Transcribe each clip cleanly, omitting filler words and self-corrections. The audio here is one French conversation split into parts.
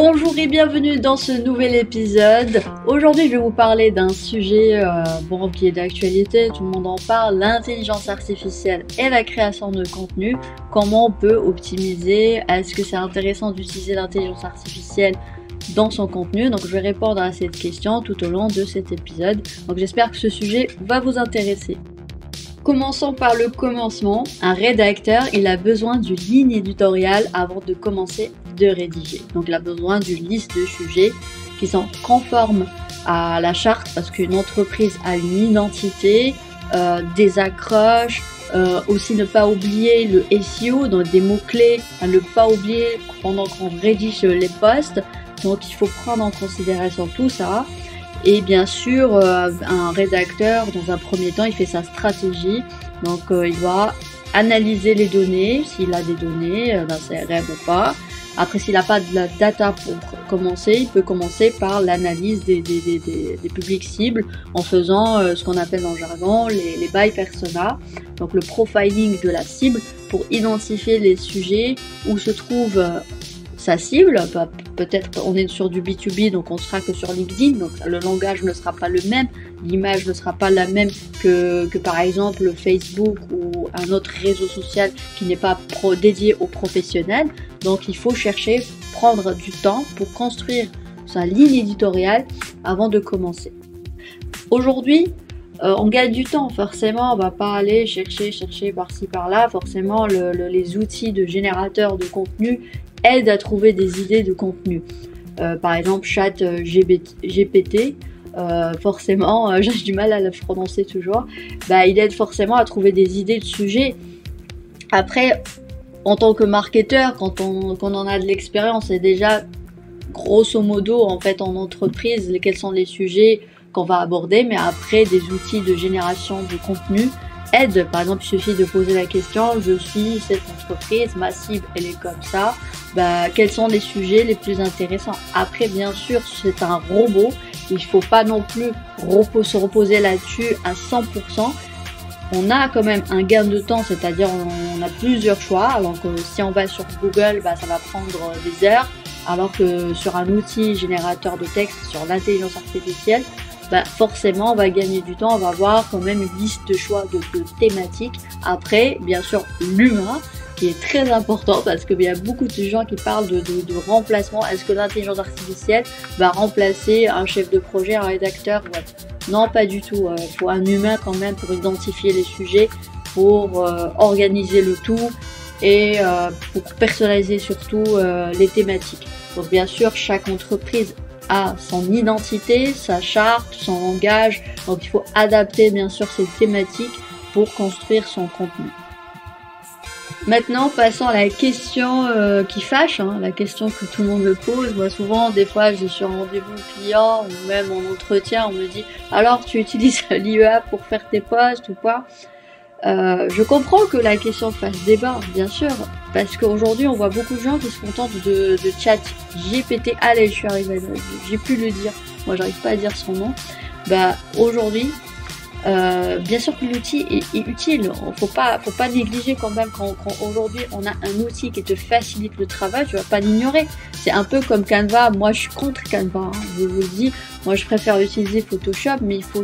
Bonjour et bienvenue dans ce nouvel épisode. Aujourd'hui, je vais vous parler d'un sujet qui est d'actualité, tout le monde en parle, l'intelligence artificielle et la création de contenu. Comment on peut optimiser? Est-ce que c'est intéressant d'utiliser l'intelligence artificielle dans son contenu? Donc je vais répondre à cette question tout au long de cet épisode. Donc j'espère que ce sujet va vous intéresser. Commençons par le commencement. Un rédacteur, il a besoin d'une ligne éditoriale avant de commencer de rédiger. Donc il a besoin d'une liste de sujets qui sont conformes à la charte, parce qu'une entreprise a une identité, des accroches, aussi ne pas oublier le SEO, donc des mots-clés, à ne pas oublier pendant qu'on rédige les posts. Donc il faut prendre en considération tout ça. Et bien sûr, un rédacteur, dans un premier temps, il fait sa stratégie. Donc, il doit analyser les données, s'il a des données d'un CRM ou pas. Après, s'il n'a pas de la data pour commencer, il peut commencer par l'analyse des publics cibles en faisant ce qu'on appelle dans le jargon les buy persona. Donc, le profiling de la cible pour identifier les sujets où se trouve sa cible. Peut-être on est sur du B2B, donc on sera que sur LinkedIn, donc le langage ne sera pas le même, l'image ne sera pas la même que par exemple Facebook ou un autre réseau social qui n'est pas dédié aux professionnels. Donc il faut chercher, prendre du temps pour construire sa ligne éditoriale avant de commencer. Aujourd'hui, on gagne du temps, forcément, on va pas aller chercher par-ci par-là. Forcément, les outils de générateurs de contenu aident à trouver des idées de contenu. Par exemple, ChatGPT, forcément, j'ai du mal à le prononcer toujours, il aide forcément à trouver des idées de sujets. Après, en tant que marketeur, quand on en a de l'expérience, et déjà, grosso modo, en fait, en entreprise, quels sont les sujets qu'on va aborder, mais après des outils de génération de contenu aident. Par exemple, il suffit de poser la question: je suis cette entreprise, ma cible elle est comme ça, quels sont les sujets les plus intéressants? Après, bien sûr, c'est un robot, il ne faut pas non plus se reposer là-dessus à 100%. On a quand même un gain de temps, c'est-à-dire on a plusieurs choix, alors que si on va sur Google, ça va prendre des heures, alors que sur un outil générateur de texte, sur l'intelligence artificielle, forcément on va gagner du temps, on va avoir quand même une liste de choix de thématiques. Après, bien sûr, l'humain qui est très important, parce qu'il y a beaucoup de gens qui parlent de remplacement. Est-ce que l'intelligence artificielle va remplacer un chef de projet, un rédacteur? Non, pas du tout. Il faut un humain quand même pour identifier les sujets, pour organiser le tout et pour personnaliser surtout les thématiques. Donc bien sûr, chaque entreprise a son identité, sa charte, son langage, donc il faut adapter bien sûr ces thématiques pour construire son contenu. Maintenant, passons à la question qui fâche, la question que tout le monde me pose. Moi, souvent, des fois, je suis en rendez-vous client ou même en entretien, on me dit: alors, tu utilises l'IA pour faire tes posts ou pas? Je comprends que la question fasse débat, bien sûr, parce qu'aujourd'hui on voit beaucoup de gens qui se contentent de ChatGPT. Allez, je suis arrivée, j'ai pu le dire, moi j'arrive pas à dire son nom. Aujourd'hui, bien sûr que l'outil est utile, faut pas négliger quand même quand aujourd'hui on a un outil qui te facilite le travail, tu vas pas l'ignorer. C'est un peu comme Canva. Moi je suis contre Canva, je vous le dis, moi je préfère utiliser Photoshop, mais il faut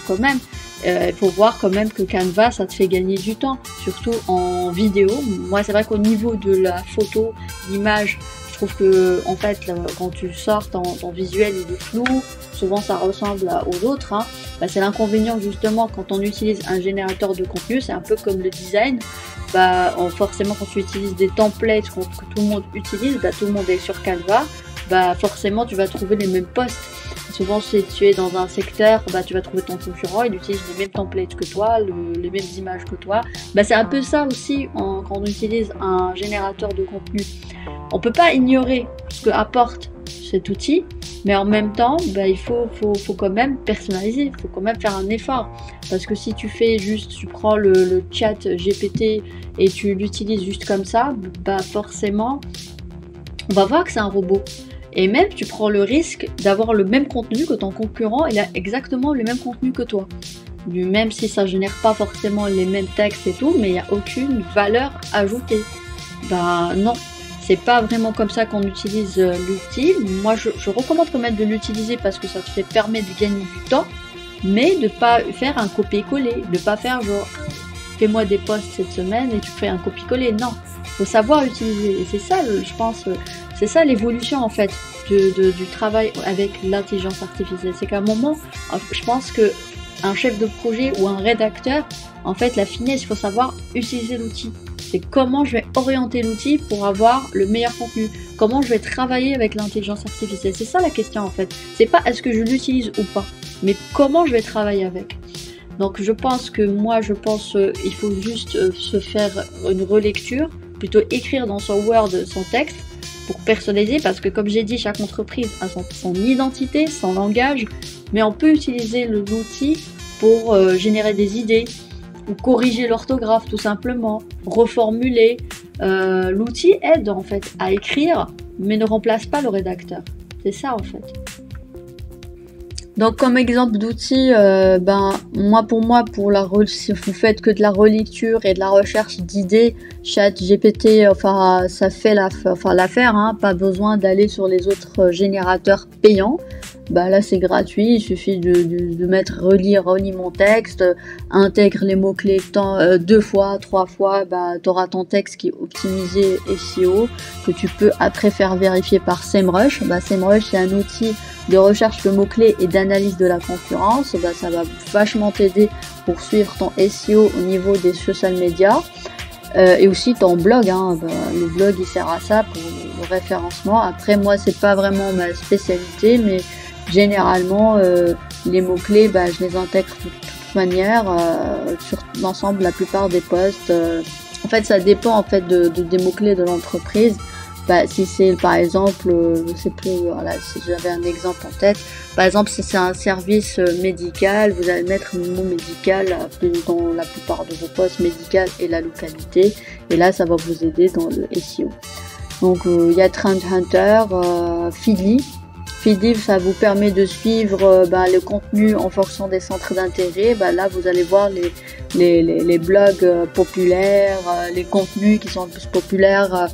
quand même il faut voir quand même que Canva, ça te fait gagner du temps, surtout en vidéo. Moi, c'est vrai qu'au niveau de la photo, l'image, je trouve que en fait, quand tu sors, ton visuel il est flou, souvent ça ressemble aux autres. C'est l'inconvénient justement quand on utilise un générateur de contenu, c'est un peu comme le design. Forcément, quand tu utilises des templates que tout le monde utilise, tout le monde est sur Canva, forcément tu vas trouver les mêmes posts. Souvent, si tu es dans un secteur, tu vas trouver ton concurrent, il utilise les mêmes templates que toi, les mêmes images que toi. C'est un peu ça aussi quand on utilise un générateur de contenu. On peut pas ignorer ce que apporte cet outil, mais en même temps, il faut quand même personnaliser, il faut quand même faire un effort. Parce que si tu fais juste, tu prends le chat GPT et tu l'utilises juste comme ça, forcément, on va voir que c'est un robot. Et même, tu prends le risque d'avoir le même contenu que ton concurrent, il a exactement le même contenu que toi. Même si ça génère pas forcément les mêmes textes et tout, mais il n'y a aucune valeur ajoutée. Non, c'est pas vraiment comme ça qu'on utilise l'outil. Moi, je recommande quand même de l'utiliser parce que ça te permet de gagner du temps, mais de pas faire un copier-coller, de pas faire genre fais-moi des posts cette semaine et tu fais un copier-coller. Non, faut savoir utiliser. Et c'est ça, je pense, c'est ça l'évolution en fait du travail avec l'intelligence artificielle. C'est qu'à un moment, je pense que un chef de projet ou un rédacteur, en fait, la finesse, il faut savoir utiliser l'outil. C'est comment je vais orienter l'outil pour avoir le meilleur contenu. Comment je vais travailler avec l'intelligence artificielle. C'est ça la question en fait. C'est pas est-ce que je l'utilise ou pas, mais comment je vais travailler avec. Donc je pense que il faut juste se faire une relecture, plutôt écrire dans son Word son texte pour personnaliser, parce que comme j'ai dit, chaque entreprise a son identité, son langage, mais on peut utiliser l'outil pour générer des idées ou corriger l'orthographe tout simplement, reformuler. L'outil aide en fait à écrire, mais ne remplace pas le rédacteur. C'est ça en fait. Donc comme exemple d'outil, si vous faites que de la relecture et de la recherche d'idées, ChatGPT, ça fait l'affaire, hein, pas besoin d'aller sur les autres générateurs payants. Là c'est gratuit, il suffit de mettre relis mon texte, intègre les mots-clés 2 fois, 3 fois, tu auras ton texte qui est optimisé SEO, que tu peux après faire vérifier par SEMrush. SEMrush c'est un outil de recherche de mots-clés et d'analyse de la concurrence. Ça va vachement t'aider pour suivre ton SEO au niveau des social media. Et aussi ton blog, hein, le blog il sert à ça pour le référencement. Après moi c'est pas vraiment ma spécialité, mais généralement les mots-clés je les intègre de toute manière sur l'ensemble, la plupart des posts. En fait ça dépend en fait des mots-clés de l'entreprise. Si c'est par exemple, je sais plus, voilà, si j'avais un exemple en tête, par exemple si c'est un service médical, vous allez mettre le mot médical dans la plupart de vos posts, médical et la localité, et là ça va vous aider dans le SEO. Donc il y a Trend Hunter, Feedly, ça vous permet de suivre le contenu en fonction des centres d'intérêt. Là vous allez voir les blogs populaires, les contenus qui sont le plus populaires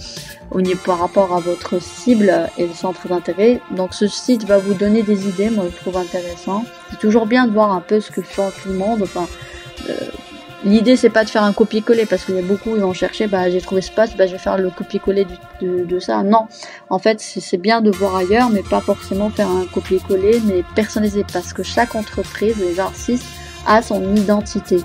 par rapport à votre cible et le centre d'intérêt. Donc ce site va vous donner des idées, moi je trouve intéressant. C'est toujours bien de voir un peu ce que fait tout le monde. L'idée c'est pas de faire un copier-coller, parce qu'il y a beaucoup qui vont chercher, j'ai trouvé ce post, je vais faire le copier-coller de ça. Non, en fait c'est bien de voir ailleurs, mais pas forcément faire un copier-coller, mais personnaliser, parce que chaque entreprise, les artistes, a son identité.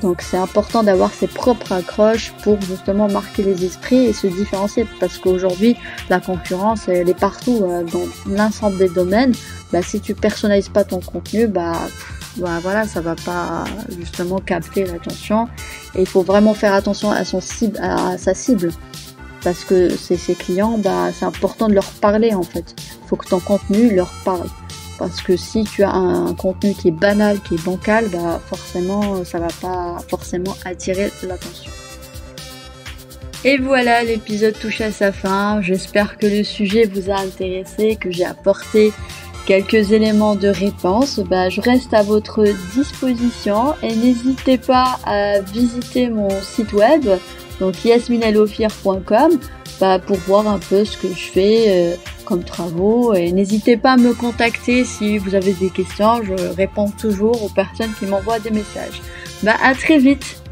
Donc c'est important d'avoir ses propres accroches pour justement marquer les esprits et se différencier, parce qu'aujourd'hui la concurrence elle est partout dans l'ensemble des domaines. Si tu personnalises pas ton contenu, voilà, ça va pas justement capter l'attention, et il faut vraiment faire attention à sa cible, parce que ses clients, c'est important de leur parler en fait. Il faut que ton contenu leur parle. Parce que si tu as un contenu qui est banal, qui est bancal, forcément, ça va pas forcément attirer l'attention. Et voilà, l'épisode touche à sa fin. J'espère que le sujet vous a intéressé, que j'ai apporté quelques éléments de réponse. Je reste à votre disposition, et n'hésitez pas à visiter mon site web, donc yasminelofir.com, pour voir un peu ce que je fais comme travaux, et n'hésitez pas à me contacter si vous avez des questions. Je réponds toujours aux personnes qui m'envoient des messages. À très vite.